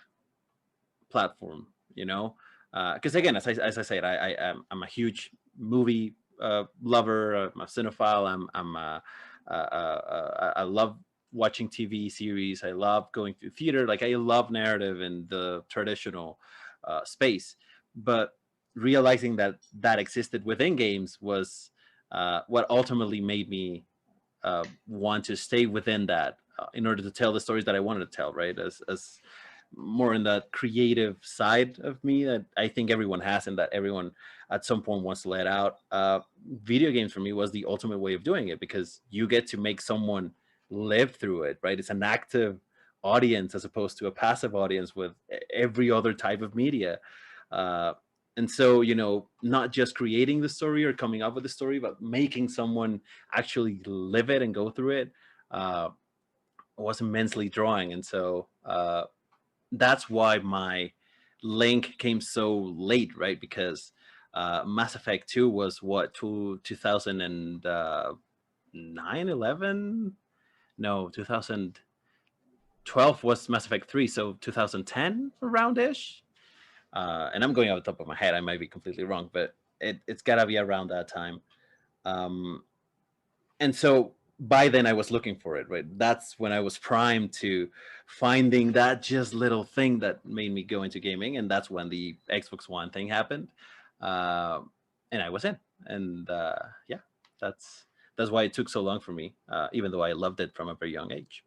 platform. Because again, as I said, I'm a huge movie lover. I'm a cinephile. I love watching TV series. I love going to theater. Like I love narrative in the traditional space. But realizing that that existed within games was what ultimately made me want to stay within that in order to tell the stories that I wanted to tell. Right, as more in the creative side of me that I think everyone has, and that everyone at some point wants to let out. Video games for me was the ultimate way of doing it, because you get to make someone live through it, right? It's an active audience as opposed to a passive audience with every other type of media. Uh, and so, not just creating the story or coming up with the story, but making someone actually live it and go through it was immensely drawing. And so, that's why my link came so late, right? Because Mass Effect 2 was what, 2009, 11? No, 2012 was Mass Effect 3, so 2010 around ish. And I'm going off the top of my head, I might be completely wrong, but it's gotta be around that time. And so by then I was looking for it, right? That's when I was primed to finding that just little thing that made me go into gaming. And that's when the Xbox One thing happened. And I was in. And yeah, that's why it took so long for me, even though I loved it from a very young age.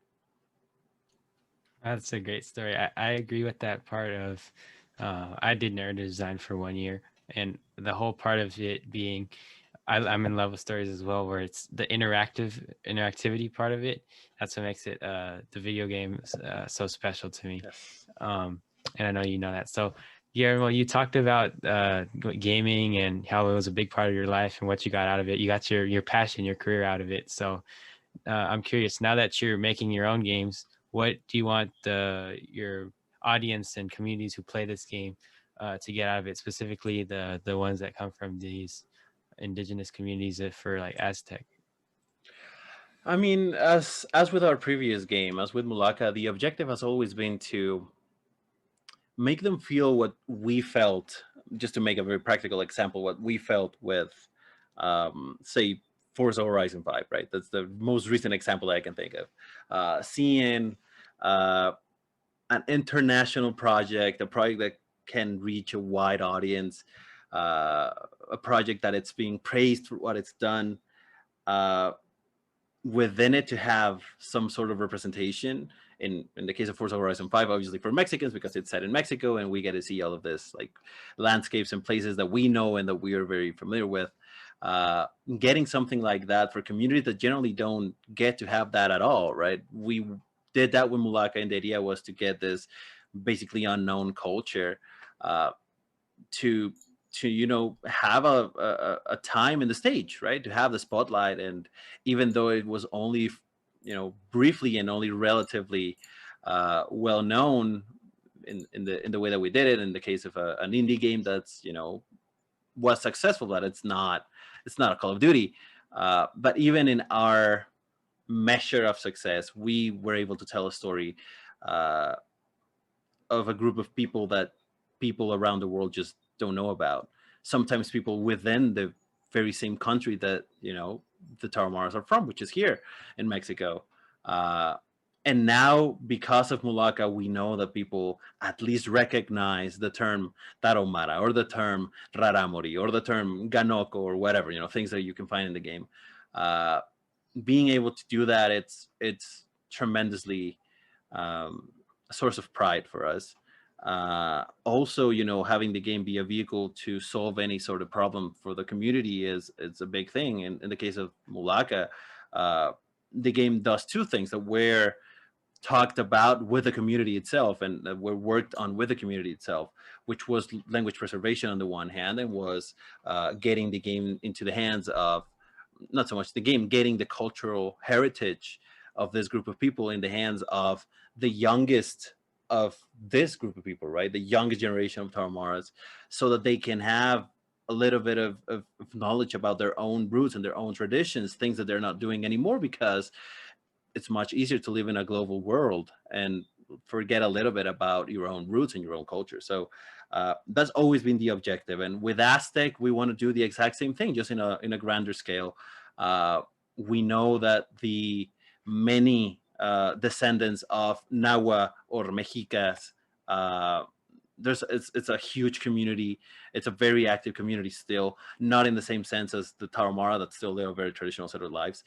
That's a great story. I agree with that part of, I did narrative design for 1 year, and the whole part of it being, I'm in love with stories as well, where it's the interactivity part of it. That's what makes it the video games so special to me. Yes. And I know you know that. So Guillermo, you talked about gaming and how it was a big part of your life and what you got out of it. You got your passion, your career out of it. So I'm curious, now that you're making your own games, what do you want your audience and communities who play this game to get out of it, specifically the ones that come from these indigenous communities for like Aztec? I mean, as with our previous game, as with Mulaka, the objective has always been to make them feel what we felt. Just to make a very practical example, what we felt with, say, Forza Horizon 5, right? That's the most recent example that I can think of. Seeing an international project, a project that can reach a wide audience, a project that it's being praised for what it's done, within it to have some sort of representation. In the case of Forza Horizon 5, obviously for Mexicans, because it's set in Mexico and we get to see all of this like landscapes and places that we know and that we are very familiar with. Getting something like that for communities that generally don't get to have that at all, right? We did that with Mulaka, and the idea was to get this basically unknown culture to have a time in the stage, right? To have the spotlight. And even though it was only briefly and only relatively well known in the way that we did it, in the case of an indie game that's was successful, but it's not a Call of Duty, but even in our measure of success, we were able to tell a story of a group of people that people around the world just don't know about. Sometimes people within the very same country that the Tarahumaras are from, which is here in Mexico. And now, because of Mulaka, we know that people at least recognize the term Tarahumara, or the term Raramuri, or the term Ganoko, or whatever, things that you can find in the game. Being able to do that, it's tremendously a source of pride for us. Also, having the game be a vehicle to solve any sort of problem for the community it's a big thing. In the case of Mulaka, the game does two things that were talked about with the community itself, and were worked on with the community itself, which was language preservation on the one hand, and was getting the game into the hands of, not so much the game, getting the cultural heritage of this group of people in the hands of the youngest of this group of people, right? The youngest generation of Tarahumaras, so that they can have a little bit of knowledge about their own roots and their own traditions, things that they're not doing anymore, because it's much easier to live in a global world and forget a little bit about your own roots and your own culture. So That's always been the objective. And with Aztec, we want to do the exact same thing, just in a grander scale. We know that the many descendants of Nahua or Mexicas, it's a huge community. It's a very active community still, not in the same sense as the Tarahumara that still live a very traditional set of lives,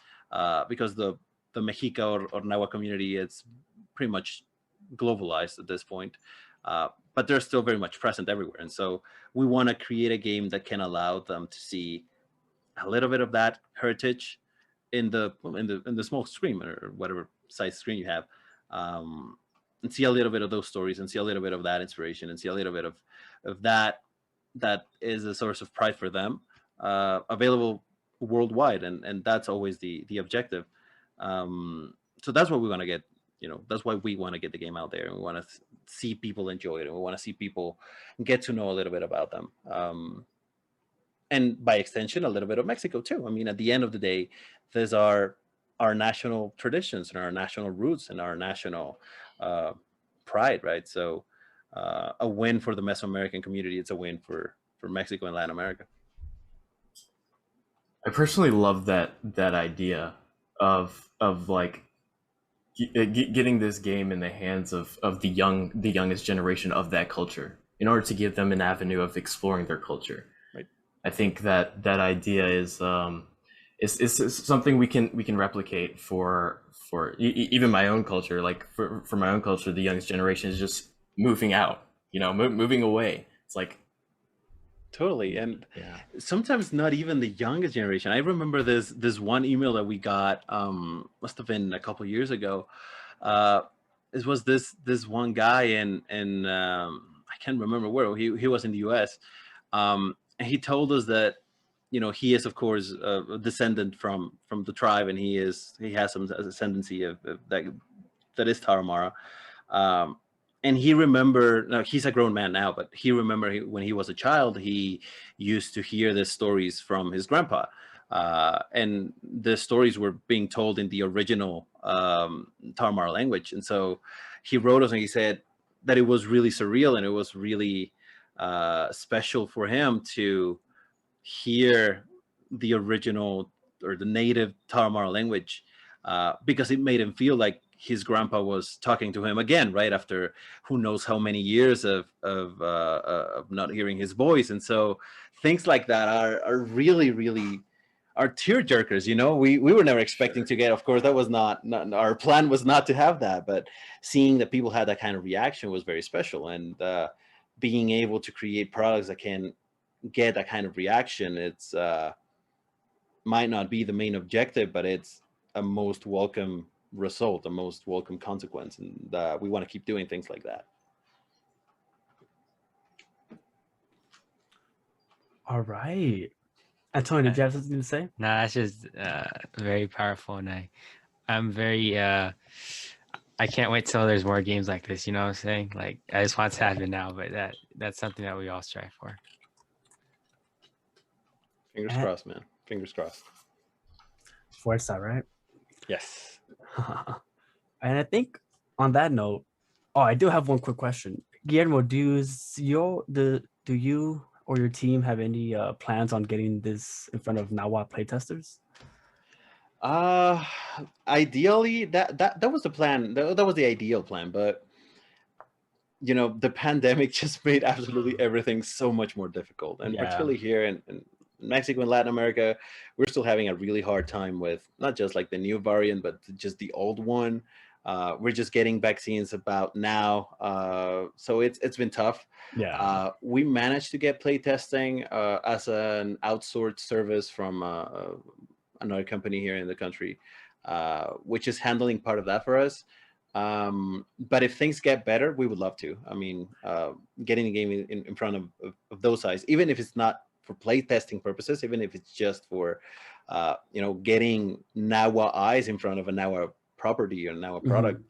because the Mexica or Nahua community, it's pretty much globalized at this point, but they're still very much present everywhere. And so we want to create a game that can allow them to see a little bit of that heritage in the small screen or whatever size screen you have, and see a little bit of those stories, and see a little bit of that inspiration, and see a little bit of that is a source of pride for them, available worldwide. And that's always the objective. So that's what we want to get. That's why we want to get the game out there, and we want to see people enjoy it, and we want to see people get to know a little bit about them, and by extension a little bit of Mexico too. I mean, at the end of the day, there's our national traditions and our national roots and our national pride, right? So a win for the Mesoamerican community, it's a win for Mexico and Latin America. I personally love that idea of like getting this game in the hands of the youngest generation of that culture, in order to give them an avenue of exploring their culture. Right. I think that idea is something we can replicate for even my own culture. Like for my own culture, the youngest generation is just moving out, moving away. It's like, totally. And sometimes not even the youngest generation. I remember this one email that we got, must have been a couple years ago. It was this one guy in I can't remember where. He was in the US. And he told us that, he is of course a descendant from the tribe, and he has some ascendancy of that is Tarahumara. And he remembered, now he's a grown man now, but he remembered when he was a child, he used to hear the stories from his grandpa. And the stories were being told in the original Tarahumara language. And so he wrote us and he said that it was really surreal, and it was really special for him to hear the original or the native Tarahumara language, because it made him feel like his grandpa was talking to him again, right after who knows how many years of not hearing his voice. And so things like that are really, really are tear jerkers. We were never expecting to get, of course, that was not our plan, was not to have that, but seeing that people had that kind of reaction was very special. And being able to create products that can get that kind of reaction, it's might not be the main objective, but it's a most welcome result, a most welcome consequence. And we want to keep doing things like that. All right. Antonio, did you have something to say? No, that's just very powerful, and I'm very I can't wait till there's more games like this. You know what I'm saying? Like, I just want it to happen now, but that's something that we all strive for. Fingers crossed, man. Fingers crossed. Forza, right? Yes. And I think on that note, I do have one quick question. Guillermo, do you or your team have any plans on getting this in front of Nahua playtesters? Ideally, that was the plan. That was the ideal plan, but the pandemic just made absolutely everything so much more difficult. And particularly here in Mexico and Latin America, we're still having a really hard time with not just like the new variant, but just the old one. We're just getting vaccines about now, so it's been tough. Yeah. We managed to get playtesting as an outsourced service from another company here in the country, which is handling part of that for us. But if things get better, we would love to. I mean, getting the game in front of those sides, even if it's not for playtesting purposes, even if it's just for getting Nahua eyes in front of a Nahua property or Nahua product,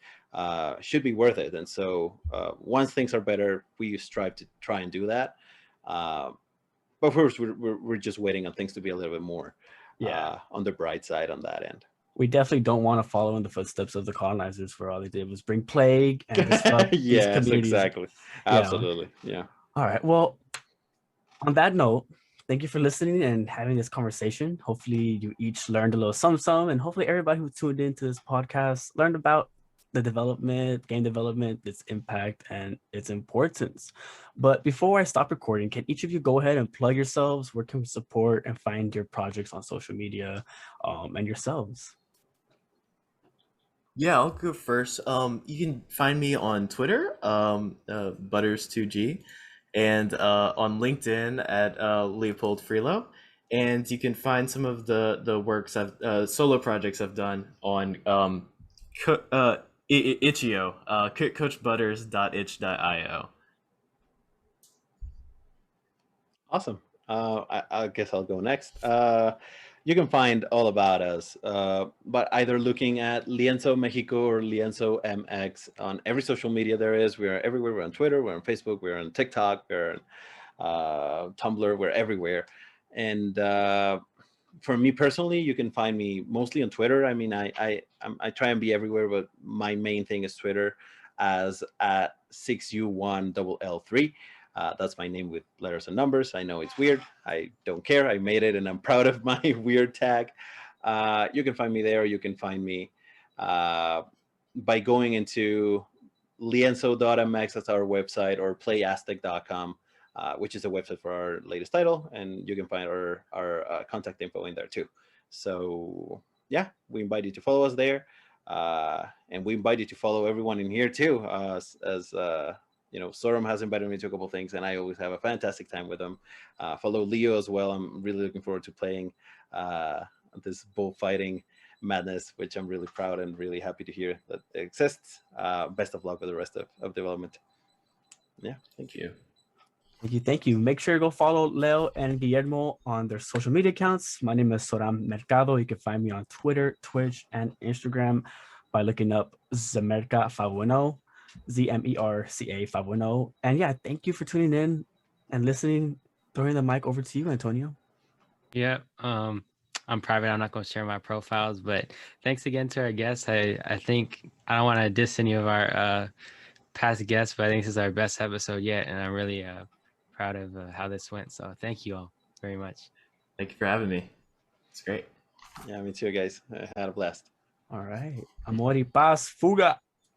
should be worth it. And so once things are better, we strive to try and do that. But first, we're just waiting on things to be a little bit more on the bright side on that end. We definitely don't want to follow in the footsteps of the colonizers, for all they did was bring plague and disrupt these communities. Exactly. Absolutely. Yeah. All right. Well, on that note, thank you for listening and having this conversation. Hopefully, you each learned a little some, and hopefully, everybody who tuned into this podcast learned about the game development, its impact, and its importance. But before I stop recording, can each of you go ahead and plug yourselves? Where can we support and find your projects on social media, and yourselves? Yeah, I'll go first. You can find me on Twitter, Butters2G, and on LinkedIn at Leopold Freelo. And you can find some of the works solo projects I've done on Itch.io, coachbutters.itch.io. Awesome. I guess I'll go next. You can find all about us, but either looking at Lienzo Mexico or Lienzo MX on every social media there is. We're everywhere. We're on Twitter. We're on Facebook. We're on TikTok. We're on Tumblr. We're everywhere. And for me personally, you can find me mostly on Twitter. I mean, I try and be everywhere, but my main thing is Twitter as at 6U1LL3. That's my name with letters and numbers. I know it's weird. I don't care. I made it and I'm proud of my weird tag. You can find me there. You can find me by going into lienzo.mx, that's our website, or playastic.com, which is a website for our latest title. And you can find our contact info in there too. So yeah, we invite you to follow us there. And we invite you to follow everyone in here too, as you know, Sorum has invited me to a couple of things, and I always have a fantastic time with them. Follow Leo as well. I'm really looking forward to playing this bullfighting madness, which I'm really proud and really happy to hear that it exists. Best of luck with the rest of development. Yeah, Thank you. Thank you. Make sure to go follow Leo and Guillermo on their social media accounts. My name is Soram Mercado. You can find me on Twitter, Twitch, and Instagram by looking up Zemerca 510. ZMERCA 510. And yeah, thank you for tuning in and listening. Throwing the mic over to you, Antonio. Yeah, I'm private. I'm not going to share my profiles, but thanks again to our guests. I think I don't want to diss any of our past guests, but I think this is our best episode yet, and I'm really proud of how this went. So thank you all very much. Thank you for having me. It's great. Yeah, me too, guys. I had a blast. All right. Amor y paz, fuga.